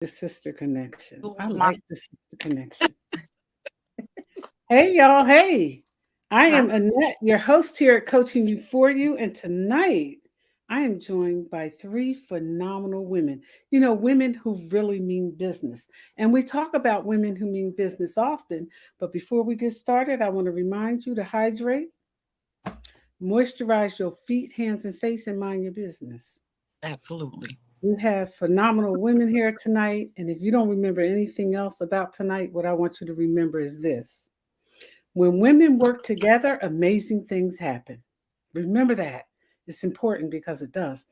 The sister connection. I Tools, my like the sister connection. Hey, y'all. Hey, I Hi. am Annette, your host here at Coaching You For You. And tonight I am joined by three phenomenal women. You know, women who really mean business. And we talk about women who mean business often. But before we get started, I want to remind you to hydrate, moisturize your feet, hands, and face, and mind your business. absolutely. We have phenomenal women here tonight. And if you don't remember anything else about tonight, what I want you to remember is this: when women work together, amazing things happen. Remember that. It's important because it does.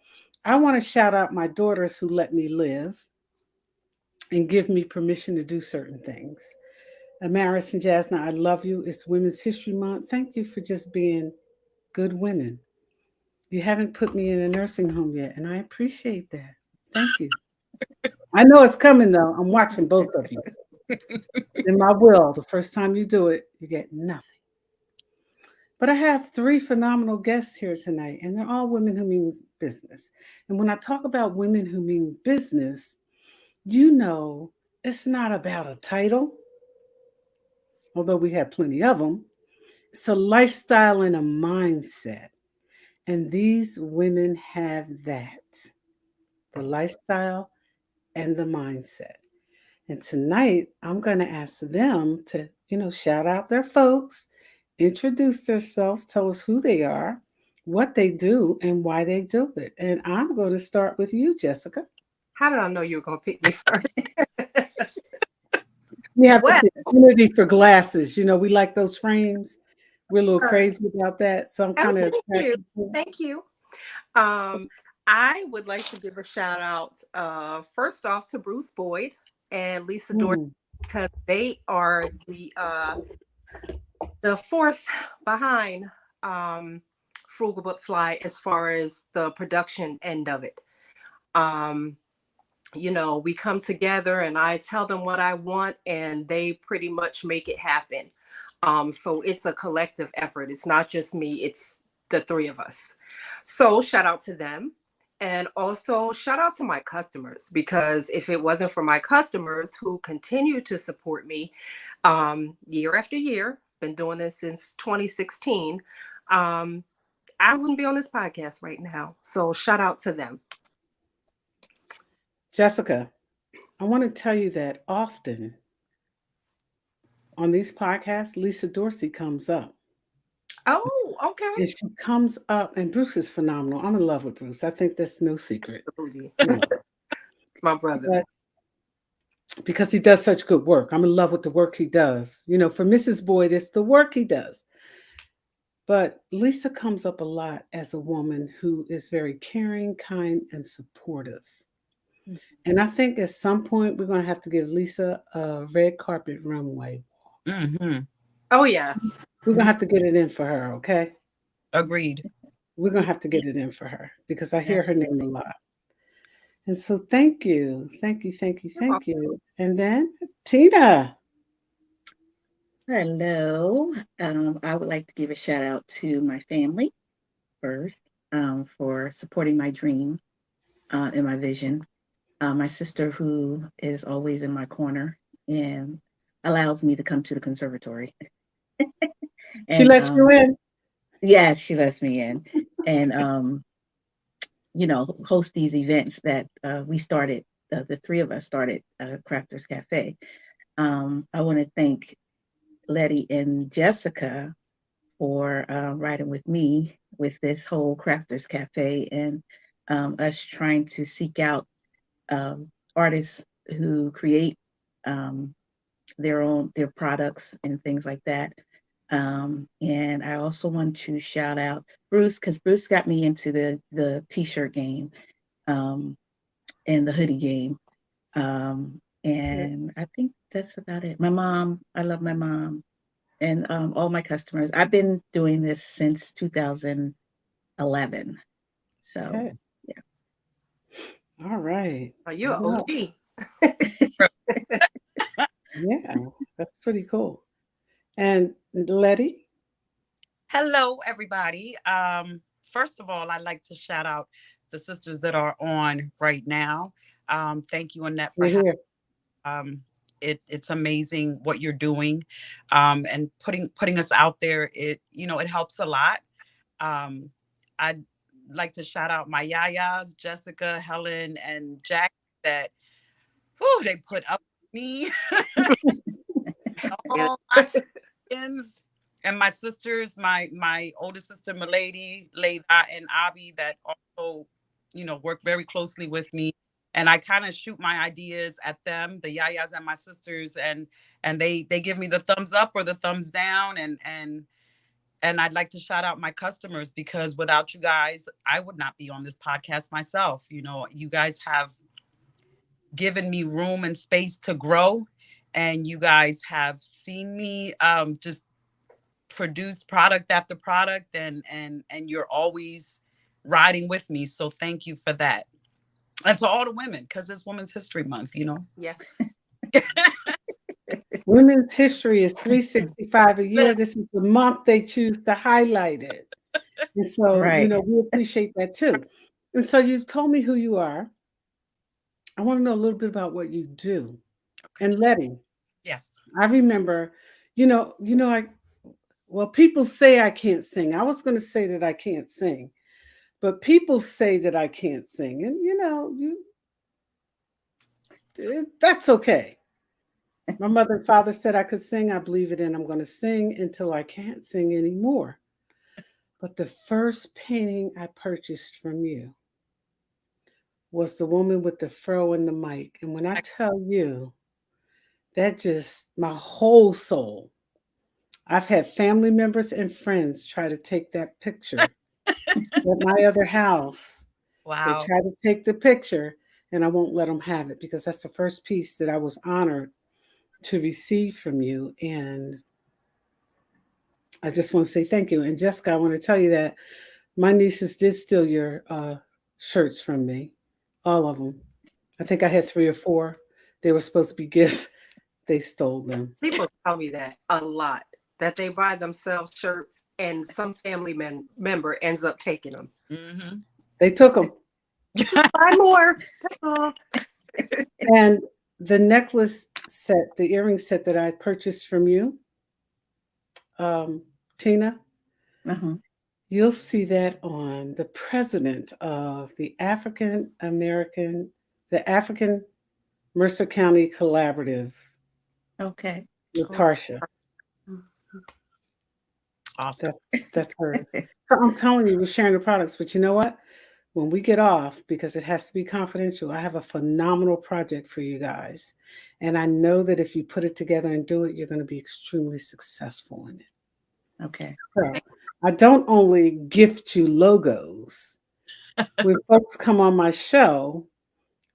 I want to shout out my daughters who let me live and give me permission to do certain things. Amaris and Jasna, I love you. It's Women's History Month. Thank you for just being good women. You haven't put me in a nursing home yet, and I appreciate that. Thank you. I know it's coming though. I'm watching both of you. In my will, the first time you do it, you get nothing. But I have three phenomenal guests here tonight, and they're all women who mean business. And when I talk about women who mean business, you know it's not about a title, although we have plenty of them. It's a lifestyle and a mindset. And these women have that, the lifestyle and the mindset. And tonight, I'm going to ask them to, shout out their folks, introduce themselves, tell us who they are, what they do, and why they do it. And I'm going to start with you, Jessica. How did I know you were going to pick me first? We have to Well, put unity for glasses. You know, we like those frames. We're a little crazy about that. So I'm oh, kind of thank you. attracted to it. Thank you. Um, I would like to give a shout out first off to Bruce Boyd and Lisa Dorsey Mm, because they are the force behind Frugal But Fly as far as the production end of it. Um, we come together and I tell them what I want and they pretty much make it happen. So it's a collective effort. It's not just me, it's the three of us. So shout out to them. And also shout out to my customers because if it wasn't for my customers who continue to support me year after year, been doing this since 2016, um, I wouldn't be on this podcast right now. So shout out to them. Jessica, I want to tell you that often on these podcasts, Lisa Dorsey comes up. Oh, okay. And she comes up, and Bruce is phenomenal. I'm in love with Bruce. I think that's no secret, Absolutely. you know. My brother. But because he does such good work, I'm in love with the work he does. You know, for Mrs. Boyd, it's the work he does. But Lisa comes up a lot as a woman who is very caring, kind, and supportive. And I think at some point we're going to have to give Lisa a red carpet runway. Mm-hmm. Oh, yes. We're going to have to get it in for her, okay? Agreed. We're going to have to get it in for her because I hear her name a Absolutely. lot. And so thank you. Thank you. Thank you. You're welcome. Thank you. And then Tina. Hello. I would like to give a shout out to my family first for supporting my dream and my vision. My sister, who is always in my corner and allows me to come to the conservatory. She And lets you in. yes, she lets me in. And, host these events that we started, the three of us started Crafters Cafe. I want to thank Letty and Jessica for riding with me with this whole Crafters Cafe and us trying to seek out artists who create um, their products and things like that. And I also want to shout out Bruce because Bruce got me into the t-shirt game um, and the hoodie game. And I think that's about it. My mom, I love my mom and all my customers. I've been doing this since 2011. So, Okay. All right. Oh, you're an Well, OG. yeah, that's pretty cool. And Letty. Hello, everybody. First of all, I'd like to shout out the sisters that are on right now. Thank you, Annette, for We're having. here. It's amazing what you're doing, and putting us out there. It helps a lot. Um, I'd like to shout out my yayas, Jessica, Helen, and Jack, that they put up with me. Yeah. All my friends and my sisters, my oldest sister Milady, Leila, and Abby, that also, work very closely with me. And I kind of shoot my ideas at them, the yayas and my sisters, and they give me the thumbs up or the thumbs down. And I'd like to shout out my customers, because without you guys, I would not be on this podcast myself. You guys have given me room and space to grow, and you guys have seen me just produce product after product, and you're always riding with me. So thank you for that. And to all the women, because it's Women's History Month. Yes. Women's history is 365 a year. This is the month they choose to highlight it. And so, Right. we appreciate that too. And so you've told me who you are. I want to know a little bit about what you do. And Letty, Yes. I remember, people say I can't sing. I was going to say that I can't sing, but people say that I can't sing. And, that's okay. My mother and father said I could sing. I believe it, and I'm going to sing until I can't sing anymore. But the first painting I purchased from you was the woman with the fro and the mic. And when I tell you, that just, my whole soul. I've had family members and friends try to take that picture at my other house. They Wow. try to take the picture, and I won't let them have it, because that's the first piece that I was honored to receive from you. And I just want to say thank you. And Jessica, I want to tell you that my nieces did steal your shirts from me, all of them. I think I had 3 or 4. They were supposed to be gifts. They stole them. People tell me that a lot, that they buy themselves shirts and some family member ends up taking them. Mm-hmm. They took them. Buy more. And the necklace set, the earring set that I purchased from you, Tina, Uh-huh. you'll see that on the president of the African Mercer County Collaborative, Okay. Latarsha. Awesome. That's hers. So I'm telling you, we're sharing the products, but you know what? When we get off, because it has to be confidential, I have a phenomenal project for you guys. And I know that if you put it together and do it, you're going to be extremely successful in it. Okay. So I don't only gift you logos. When folks come on my show,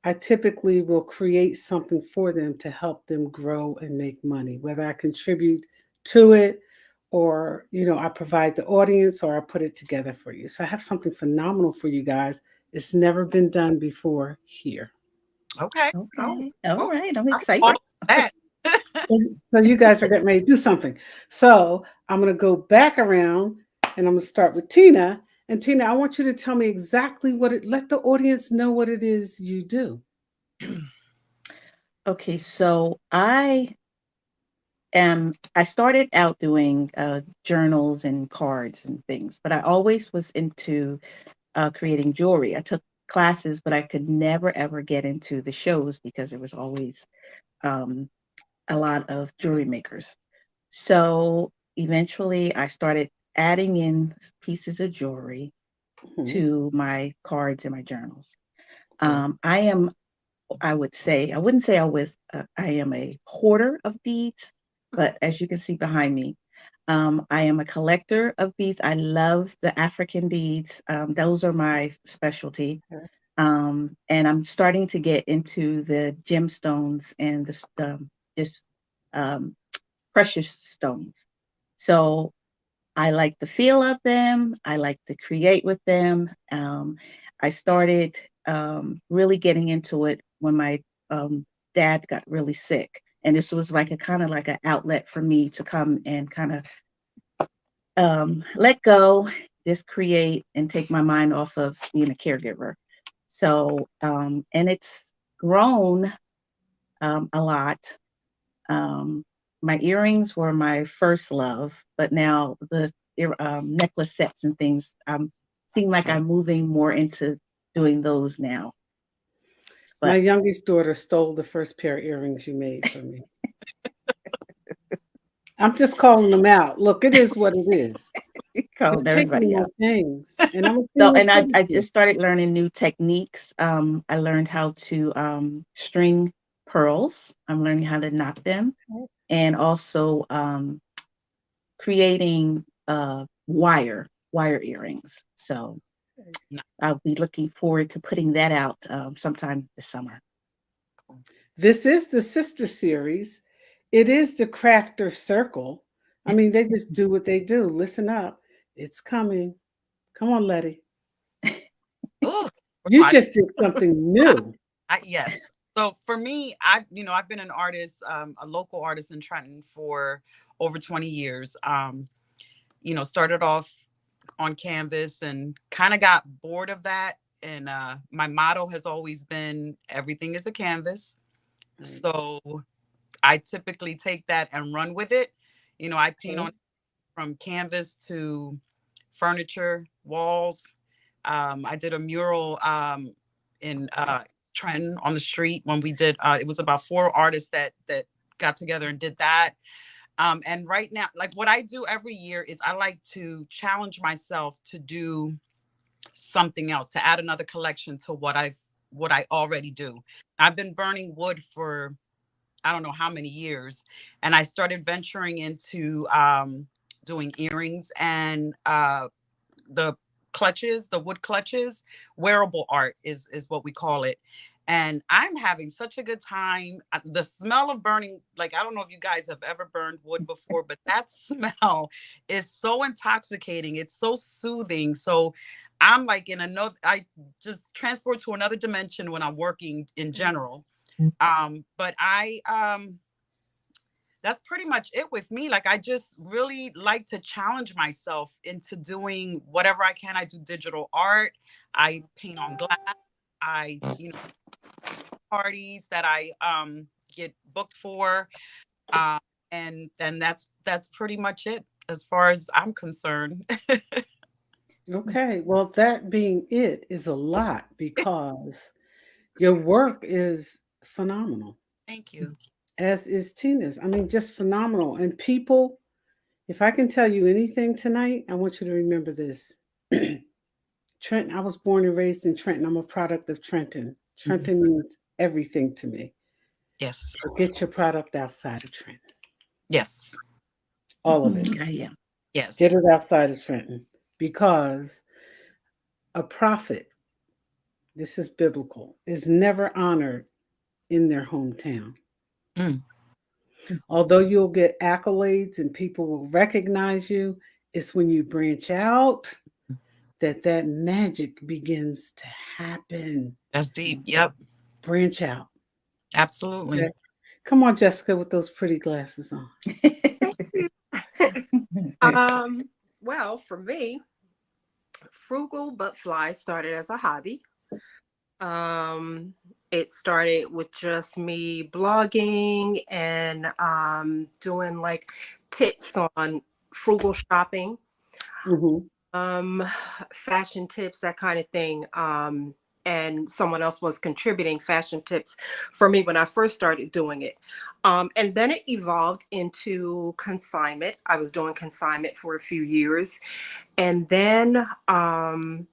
I typically will create something for them to help them grow and make money, whether I contribute to it, or I provide the audience, or I put it together for you. So I have something phenomenal for you guys. It's never been done before here. Okay. Okay. All right. I'm I'm excited. all that. So you guys are getting ready to do something. So I'm going to go back around, and I'm going to start with Tina. And Tina, I want you to tell me exactly let the audience know what it is you do. Okay. So I started out doing journals and cards and things, but I always was into creating jewelry. I took classes, but I could never ever get into the shows because there was always a lot of jewelry makers. So eventually I started adding in pieces of jewelry to my cards and my journals. I would say, I wouldn't say I am a hoarder of beads, but as you can see behind me, I am a collector of beads. I love the African beads. Those are my specialty. And I'm starting to get into the gemstones and just precious stones. So I like the feel of them. I like to create with them. I started really getting into it when my dad got really sick. And this was like a kind of like an outlet for me to come and kind of let go, just create and take my mind off of being a caregiver. So, and it's grown a lot. My earrings were my first love, but now the necklace sets and things seem like I'm moving more into doing those now. My But youngest daughter stole the first pair of earrings you made for me. I'm just calling them out. Look, it is what it is. You're called taking everybody my out. things, and I'm So, going to and say I you. just started learning new techniques. I learned how to string pearls. I'm learning how to knot them, and also creating wire earrings. So I'll be looking forward to putting that out sometime this summer. This is the sister series. It is the crafter circle. I mean, they just do what they do. Listen up. It's coming. Come on, Letty. Ooh, You just did something new. yes. So for me, I've been an artist, a local artist in Trenton for over 20 years. Started off on canvas and kind of got bored of that. And my motto has always been everything is a canvas. Right. So I typically take that and run with it. I paint on from canvas to furniture, walls. I did a mural in Trenton on the street when we did. It was about 4 artists that got together and did that. And right now, like what I do every year is I like to challenge myself to do something else, to add another collection to what I already do. I've been burning wood for I don't know how many years, and I started venturing into doing earrings and the clutches, the wood clutches. Wearable art is what we call it. And I'm having such a good time. The smell of burning, like, I don't know if you guys have ever burned wood before, but that smell is so intoxicating. It's so soothing. So I'm like I just transport to another dimension when I'm working in general. But that's pretty much it with me. Like, I just really like to challenge myself into doing whatever I can. I do digital art. I paint on glass. I, parties that I get booked for. Uh, and that's pretty much it as far as I'm concerned. Okay. Well, that being it is a lot because your work is phenomenal, Thank you. as is Tina's. I mean, just phenomenal. And people, if I can tell you anything tonight, I want you to remember this. Trenton, I was born and raised in Trenton. I'm a product of Trenton. Trenton means everything to me. Yes. So get your product outside of Trenton. Yes. All of it. Yeah. Yes. Get it outside of Trenton because a prophet, this is biblical, is never honored in their hometown. Mm. Although you'll get accolades and people will recognize you, it's when you branch out that magic begins to happen. That's deep. Yep. Branch out. Absolutely. Okay. Come on, Jessica, with those pretty glasses on. Well, for me, Frugal But Fly started as a hobby. It started with just me blogging and doing like tips on frugal shopping, Mm-hmm. fashion tips, that kind of thing. And someone else was contributing fashion tips for me when I first started doing it. And then it evolved into consignment. I was doing consignment for a few years. And then I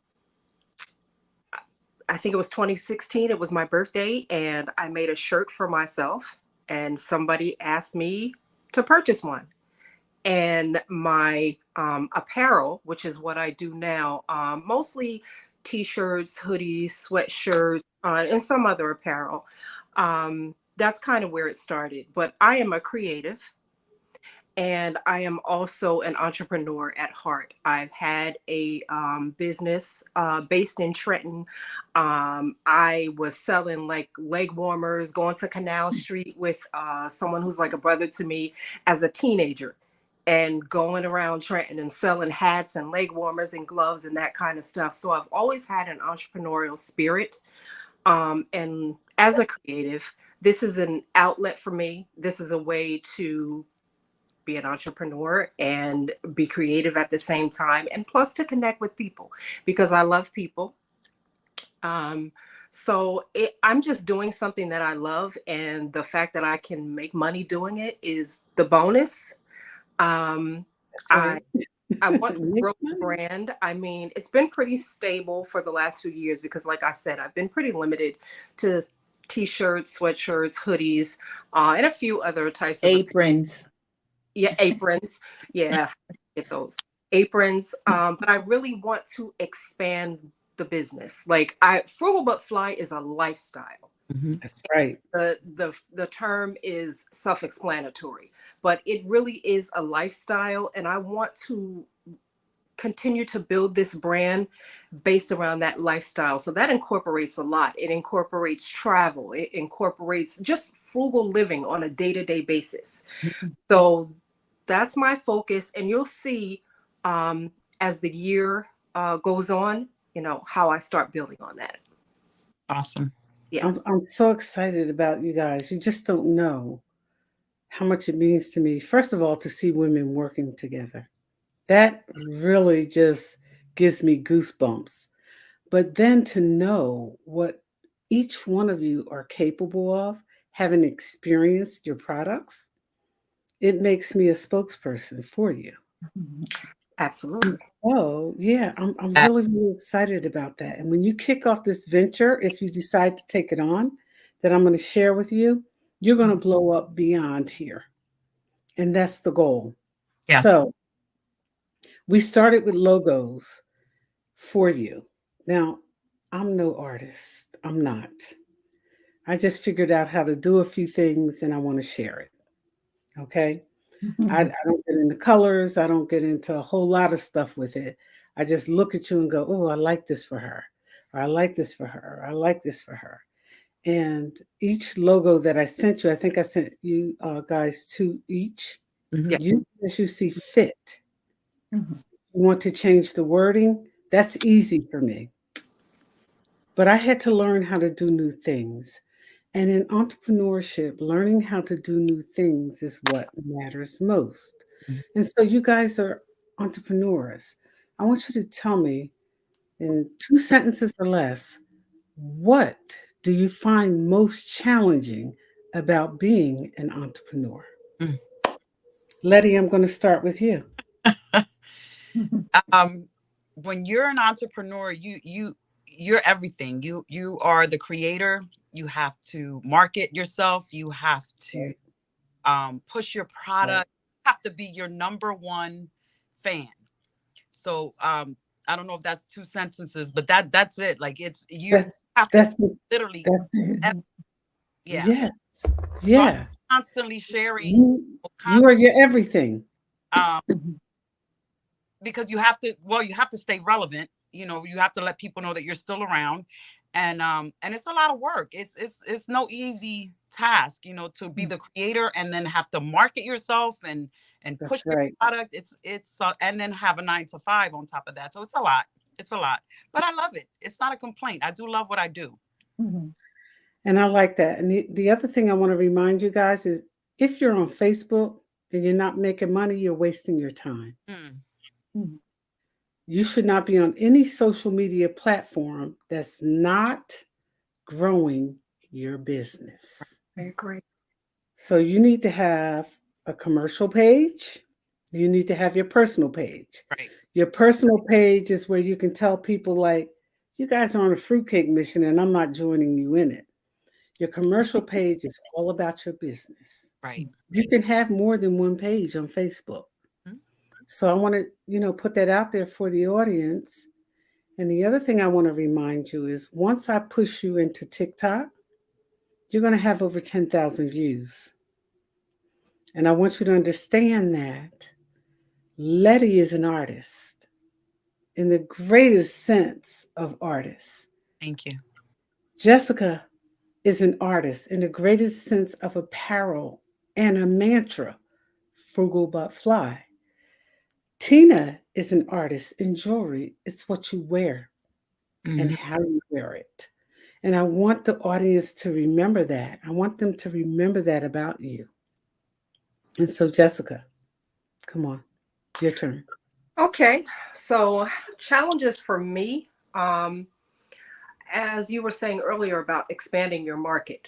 think it was 2016. It was my birthday, and I made a shirt for myself, and somebody asked me to purchase one. And my apparel, which is what I do now, mostly t-shirts, hoodies, sweatshirts, and some other apparel. That's kind of where it started. But I am a creative. And I am also an entrepreneur at heart. I've had a business based in Trenton. I was selling like leg warmers, going to Canal Street with someone who's like a brother to me as a teenager, and going around Trenton and selling hats and leg warmers and gloves and that kind of stuff. So I've always had an entrepreneurial spirit. And as a creative, this is an outlet for me. This is a way to be an entrepreneur and be creative at the same time, and plus to connect with people because I love people. Um, I'm just doing something that I love, and the fact that I can make money doing it is the bonus. That's I right. I want to Make grow the money. brand. I mean, it's been pretty stable for the last few years because, like I said, I've been pretty limited to t-shirts, sweatshirts, hoodies, and a few other types of Aprons. yeah, aprons. Yeah, get those aprons. But I really want to expand the business. Like I frugal but fly is a lifestyle. Mhm. That's right. The term is self-explanatory, but it really is a lifestyle, and I want to continue to build this brand based around that lifestyle. So that incorporates a lot. It incorporates travel. It incorporates just frugal living on a day-to-day basis. So that's my focus, and you'll see as the year goes on, how I start building on that. Awesome. Yeah. I'm so excited about you guys. You just don't know how much it means to me. First of all, to see women working together. That really just gives me goosebumps. But then to know what each one of you are capable of, having experienced your products, it makes me a spokesperson for you. Absolutely. Oh, yeah, I'm Uh, really, really excited about that. And when you kick off this venture, if you decide to take it on, that I'm going to share with you, you're going to blow up beyond here. And that's the goal. yes. So we started with logos for you. Now, I'm no artist. I'm not. I just figured out how to do a few things and I want to share it. Okay. I don't get into colors. I don't get into a whole lot of stuff with it. I just look at you and go, oh, I like this for her. Or I like this for her. Or I like this for her. And each logo that I sent you, I think I sent you guys two each. Mhm. Yeah. Use it as you see fit. Mhm. You want to change the wording? That's easy for me. But I had to learn how to do new things. And in entrepreneurship, learning how to do new things is what matters most. Mhm. And so, you guys are entrepreneurs. I want you to tell me in 2 sentences or less, what do you find most challenging about being an entrepreneur? Mm. Letty, I'm going to start with you. um, when you're an entrepreneur, you're everything. You are the creator. You have to market yourself. You have to Right, push your right. product. You have to be your number one fan. So I don't know if that's 2 sentences, but that's it. Like it's you That's have to that's it. literally, That's it. yeah. Yes. So I'm Yeah. constantly sharing, You are your everything. um, because you have to stay relevant. You have to let people know that you're still around, and it's a lot of work. It's no easy task, to be the creator and then have to market yourself and That's push your right. product. It's and then have a 9 to 5 on top of that. So it's a lot. It's a lot, but I love it. It's not a complaint. I do love what I do. Mhm. And I like that. And the other thing I want to remind you guys is if you're on Facebook and you're not making money, you're wasting your time. Mm, Mhm. You should not be on any social media platform that's not growing your business. I agree. So you need to have a commercial page. You need to have your personal page. right. Your personal page is where you can tell people, like, you guys are on a fruitcake mission and I'm not joining you in it. Your commercial page is all about your business. Right. You can have more than one page on Facebook. Mm, So I want to, put that out there for the audience. And the other thing I want to remind you is once I push you into TikTok, you're going to have over 10,000 views. And I want you to understand that Letty is an artist in the greatest sense of artist. thank you. Jessica is an artist in the greatest sense of apparel and a mantra, frugal but fly. Tina is an artist in jewelry. It's what you wear and Mhm. how you wear it. And I want the audience to remember that. I want them to remember that about you. And so, Jessica, come on, your turn. Okay, so challenges for me, as you were saying earlier about expanding your market,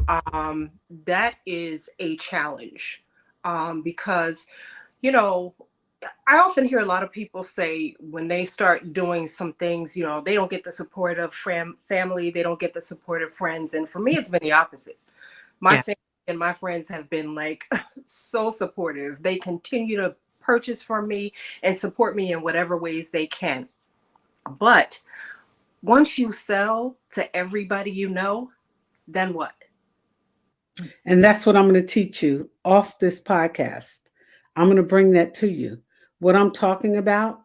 that is a challenge, because, you know, I often hear a lot of people say when they start doing some things, they don't get the support of family, they don't get the support of friends. And for me, it's been the opposite. My Yeah. family and my friends have been like so supportive. They continue to purchase from me and support me in whatever ways they can. But once you sell to everybody you know, then what? And that's what I'm going to teach you off this podcast. I'm going to bring that to you. What I'm talking about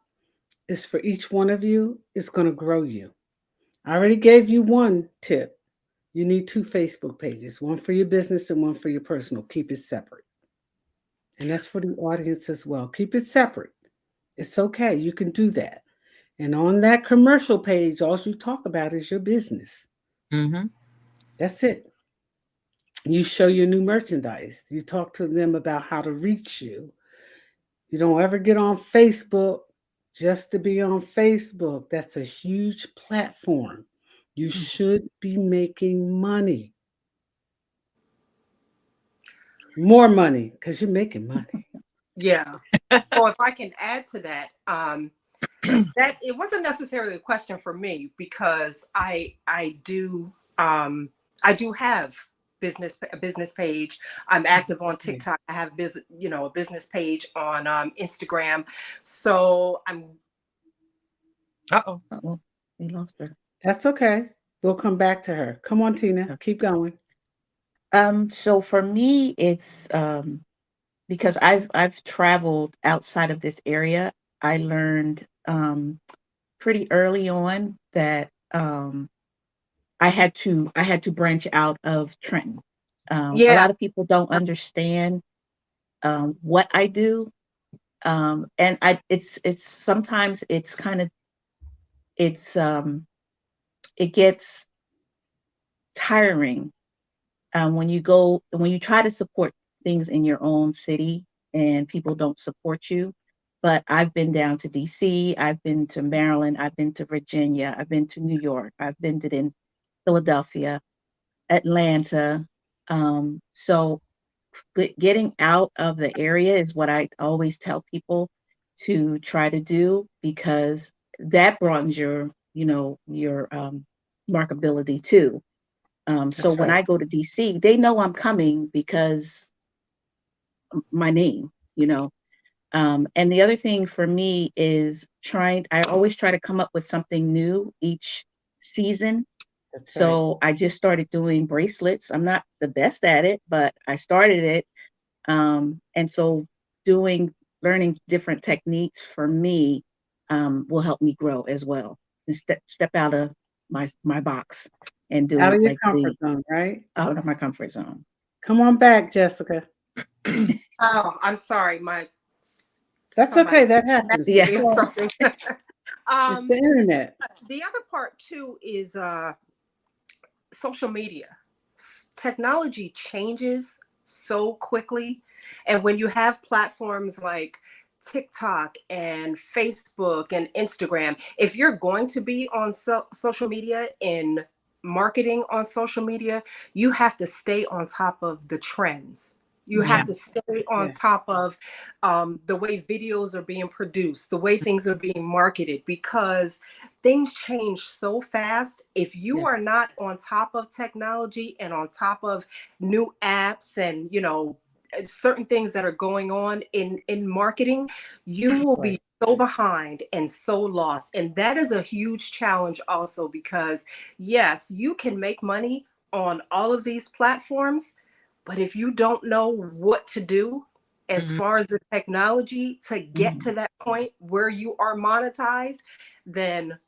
is for each one of you, it's going to grow you. I already gave you one tip. You need 2 Facebook pages, one for your business and one for your personal. Keep it separate. And that's for the audience as well. Keep it separate. It's okay. You can do that. And on that commercial page, all you talk about is your business. Mm-hmm. That's it. You show your new merchandise. You talk to them about how to reach you. You don't ever get on Facebook just to be on Facebook. That's a huge platform. You should be making money. More money because you're making money. Yeah. So if I can add to that, that it wasn't necessarily a question for me because I do have a business page. I'm active on TikTok. I have a business page on Instagram. So I'm. Uh-oh. Uh-oh, we lost her. That's okay. We'll come back to her. Come on, Tina. Keep going. So for me, it's because I've traveled outside of this area. I learned pretty early on that I had to branch out of Trenton. A Yeah. lot of people don't understand what I do, and it's sometimes it's kind of it's it gets tiring when you try to support things in your own city and people don't support you. But I've been down to DC, I've been to Maryland, I've been to Virginia, I've been to New York, I've been to in Philadelphia, Atlanta. So getting out of the area is what I always tell people to try to do, because that broadens your markability too. So That's when right. I go to DC, they know I'm coming because my name, you know. And the other thing for me is I always try to come up with something new each season. That's right. So I just started doing bracelets. I'm not the best at it, but I started it. And so learning different techniques for me will help me grow as well, and step out of my box and do Out it of your like comfort zone, right? out of my comfort zone. Come on back, Jessica. Oh, I'm sorry. My That's okay. somebody That happens. messaged Yeah. It's me or called, something. it's the internet. The other part too is social media. Technology changes so quickly. And when you have platforms like TikTok and Facebook and Instagram, if you're going to be on social media in marketing on social media, you have to stay on top of the trends. You Yeah. have to stay on Yeah. top of the way videos are being produced, the way things are being marketed, because things change so fast. If you Yes. are not on top of technology and on top of new apps and certain things that are going on in marketing, you will Right. be so behind and so lost. And that is a huge challenge also, because yes, you can make money on all of these platforms, but if you don't know what to do as Mhm. far as the technology to get Mhm. to that point where you are monetized, then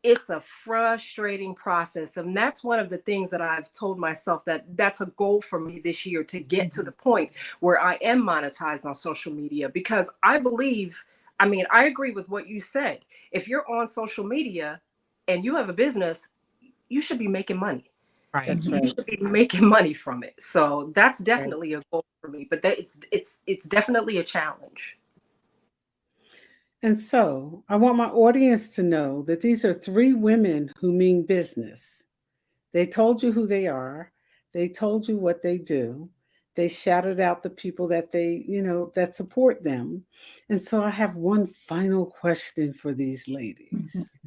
it's a frustrating process. And that's one of the things that I've told myself, that that's a goal for me this year, to get to the point where I am monetized on social media. Because I believe, I mean, I agree with what you said. If you're on social media and you have a business, you should be making money. Right. That's You right. should be making money from it. So that's definitely a goal for me. But that it's definitely a challenge. And so I want my audience to know that these are three women who mean business. They told you who they are. They told you what they do. They shouted out the people that that support them. And so I have one final question for these ladies.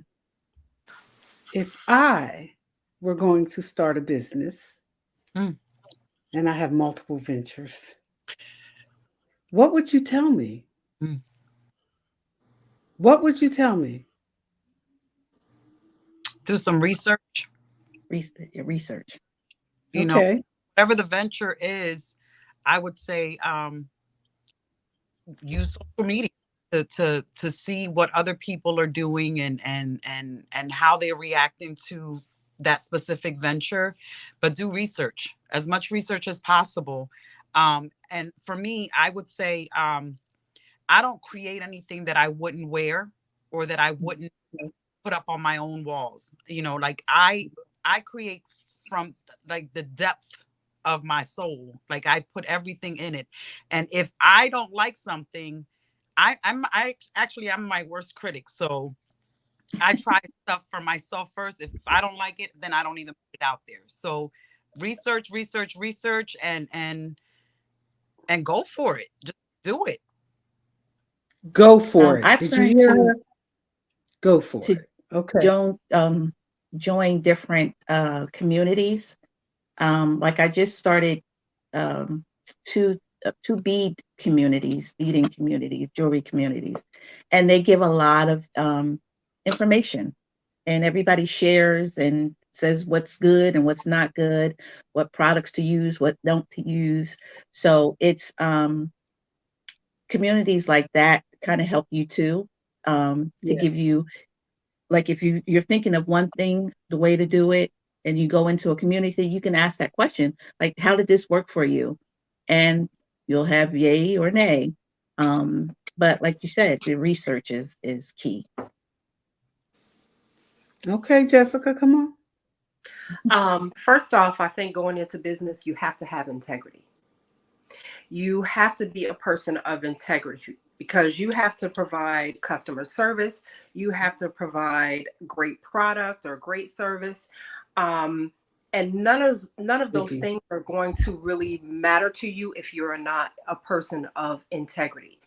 If I were going to start a business Mm. and I have multiple ventures, what would you tell me? Mm. What would you tell me? Do some research. Research. You know, Okay. whatever the venture is, I would say use social media to see what other people are doing and how they're reacting to that specific venture, but do research, as much research as possible. And for me, I would say I don't create anything that I wouldn't wear or that I wouldn't put up on my own walls. Like I create from like the depth of my soul. Like I put everything in it. And if I don't like something, I'm my worst critic. So I try stuff for myself first. If I don't like it, then I don't even put it out there. So research and go for it. Just do it. Go for it. I've Did you learned hear her? Go for to it. Okay. join different communities. Like I just started two beading communities, jewelry communities, and they give a lot of information, and everybody shares and says what's good and what's not good, what products to use, what don't to use. So it's communities like that kind of help you too, to Yeah. give you, like if you're thinking of one thing, the way to do it, and you go into a community, you can ask that question, like, how did this work for you? And you'll have yay or nay. But like you said, the research is key. Okay, Jessica, come on. First off, I think going into business, you have to have integrity. You have to be a person of integrity because you have to provide customer service. You have to provide great product or great service. And none of those Vicky. things are going to really matter to you if you're not a person of integrity.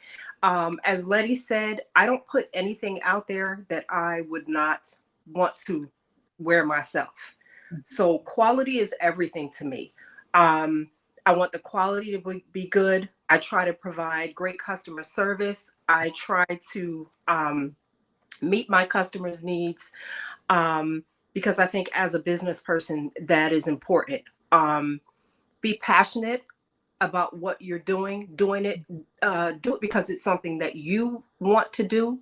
As Letty said, I don't put anything out there that I would not want to wear myself. So quality is everything to me. I want the quality to be good. I try to provide great customer service. I try to meet my customers' needs, because I think as a business person, that is important. Be passionate about what you're doing it, do it because it's something that you want to do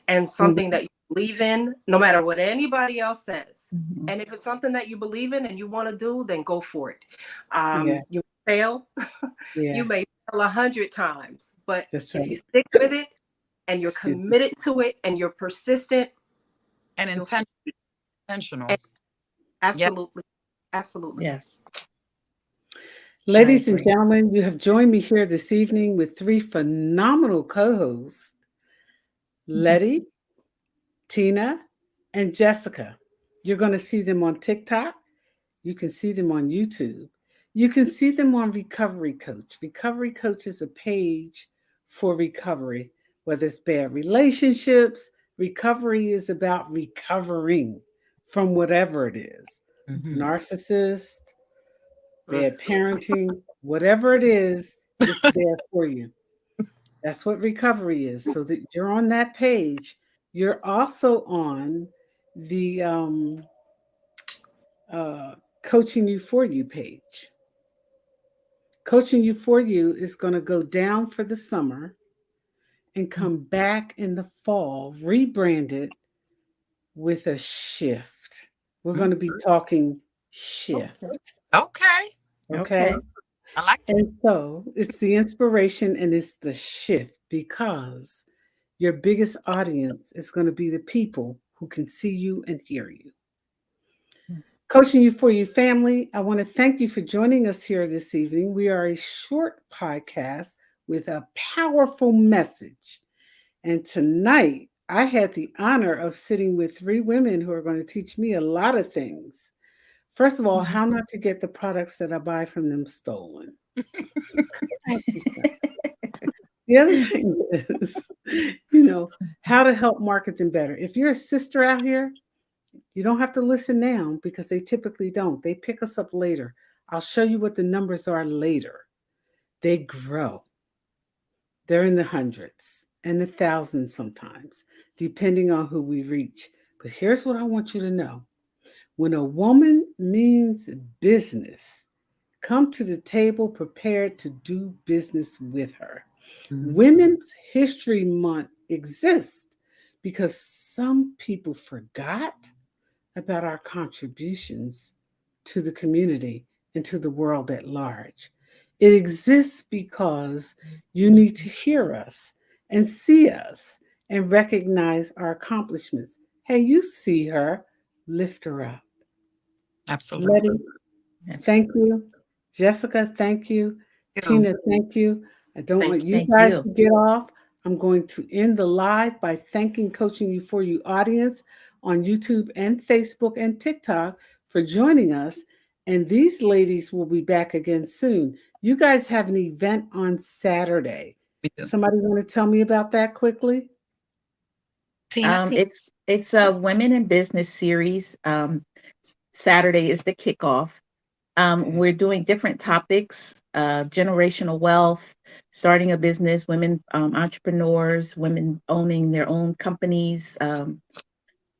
and something that you believe in, no matter what anybody else says. Mhm. And if it's something that you believe in and you want to do, then go for it. Yeah. You fail, Yeah. you may fail 100 times, but That's if you right. stick with it and you're Excuse me. committed to it and you're persistent, And you'll see. intentional. Yeah. Absolutely. Absolutely. Yes, I Ladies and agree. gentlemen, you have joined me here this evening with three phenomenal co-hosts, Letty, Tina, and Jessica. You're going to see them on TikTok. You can see them on YouTube. You can see them on Recovery Coach. Recovery Coach is a page for recovery, whether it's bad relationships. Recovery is about recovering from whatever it is, Mhm. narcissist, Mm. bad parenting, whatever it is, it's there for you. That's what recovery is. So that you're on that page. You're also on the uh, Coaching You For You page. Coaching You For You is going to go down for the summer and come back in the fall, rebranded with a shift. We're going to be talking shift. Okay. Okay. Okay. I like And so it's the inspiration and it's the shift because your biggest audience is going to be the people who can see you and hear you. Coaching You for You family, I want to thank you for joining us here this evening. We are a short podcast with a powerful message. And tonight, I had the honor of sitting with three women who are going to teach me a lot of things. First of all, how not to get the products that I buy from them stolen. The other thing is, how to help market them better. If you're a sister out here, you don't have to listen now because they typically don't. They pick us up later. I'll show you what the numbers are later. They grow. They're in the hundreds and the thousands sometimes, depending on who we reach. But here's what I want you to know. When a woman means business, come to the table prepared to do business with her. Women's History Month exists because some people forgot about our contributions to the community and to the world at large. It exists because you need to hear us and see us and recognize our accomplishments. Hey, you see her, lift her up. Absolutely. Letty, thank you. Jessica, thank you. Tina, thank you. I don't want you Thank guys you. to get off. I'm going to end the live by thanking Coaching You for You audience on YouTube and Facebook and TikTok for joining us. And these ladies will be back again soon. You guys have an event on Saturday. We do. Somebody want to tell me about that quickly? Tina? It's a Women in Business series. Saturday is the kickoff. Okay. We're doing different topics, generational wealth, starting a business, women entrepreneurs, women owning their own companies,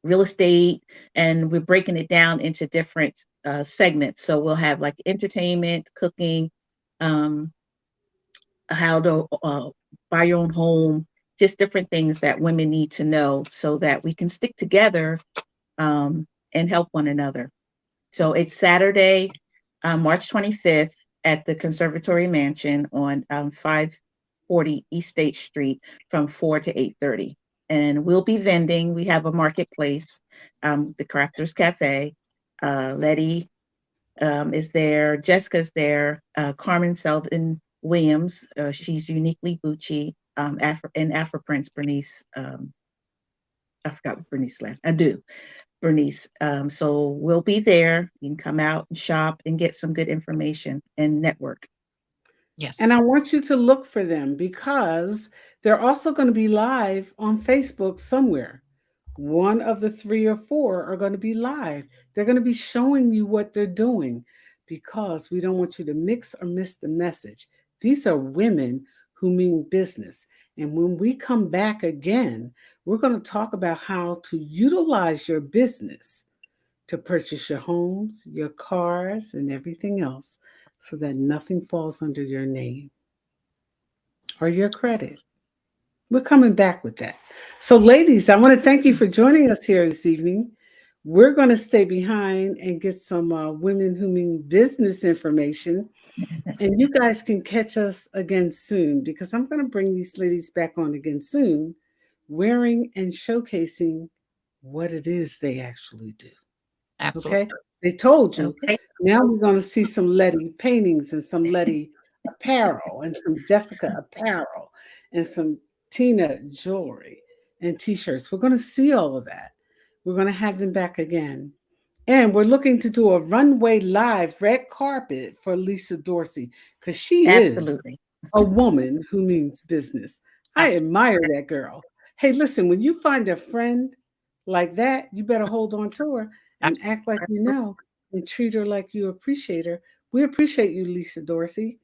real estate, and we're breaking it down into different segments. So we'll have like entertainment, cooking, um, how to buy your own home, just different things that women need to know so that we can stick together and help one another. So it's Saturday, March 25th at the Conservatory Mansion on 540 East State Street from 4 to 8:30. And we'll be vending. We have a marketplace, the Crafters Cafe. Letty is there. Jessica's there. Carmen Seldon Williams. She's uniquely Bucci. And Afro Prince Bernice. I forgot Bernice last. I do. Bernice. So we'll be there. You can come out and shop and get some good information and network. Yes. And I want you to look for them because they're also going to be live on Facebook somewhere. One of the three or four are going to be live. They're going to be showing you what they're doing because we don't want you to mix or miss the message. These are women who mean business. And when we come back again, we're going to talk about how to utilize your business to purchase your homes, your cars, and everything else so that nothing falls under your name or your credit. We're coming back with that. So, ladies, I want to thank you for joining us here this evening. We're going to stay behind and get some women who mean business information. And you guys can catch us again soon because I'm going to bring these ladies back on again soon, wearing and showcasing what it is they actually do. Absolutely. Okay? They told you. Okay. Now we're going to see some Letty paintings and some Letty apparel and some Jessica apparel and some Tina jewelry and t-shirts. We're going to see all of that. We're going to have them back again. And we're looking to do a runway live red carpet for Lisa Dorsey because she is Absolutely. a woman who means business. I Absolutely. admire that girl. Hey, listen, when you find a friend like that, you better hold on to her and act like you know and treat her like you appreciate her. We appreciate you, Lisa Dorsey.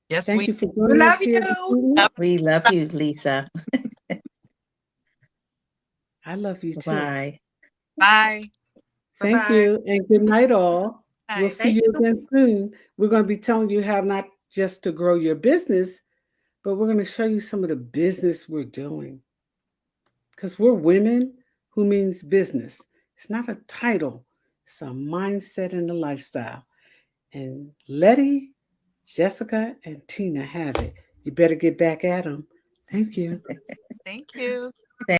Yes, Thank we you for We joining love us here this you. evening. love. We love you, Lisa. I love you too. Bye. Bye. Thank Bye-bye. you and good night, all. We'll Bye. see Thank you you. again soon. We're going to be telling you how not just to grow your business, but we're going to show you some of the business we're doing. Because we're women who means business. It's not a title, it's a mindset and a lifestyle. And Letty, Jessica, and Tina have it. You better get back at them. Thank you. Thank you. Thank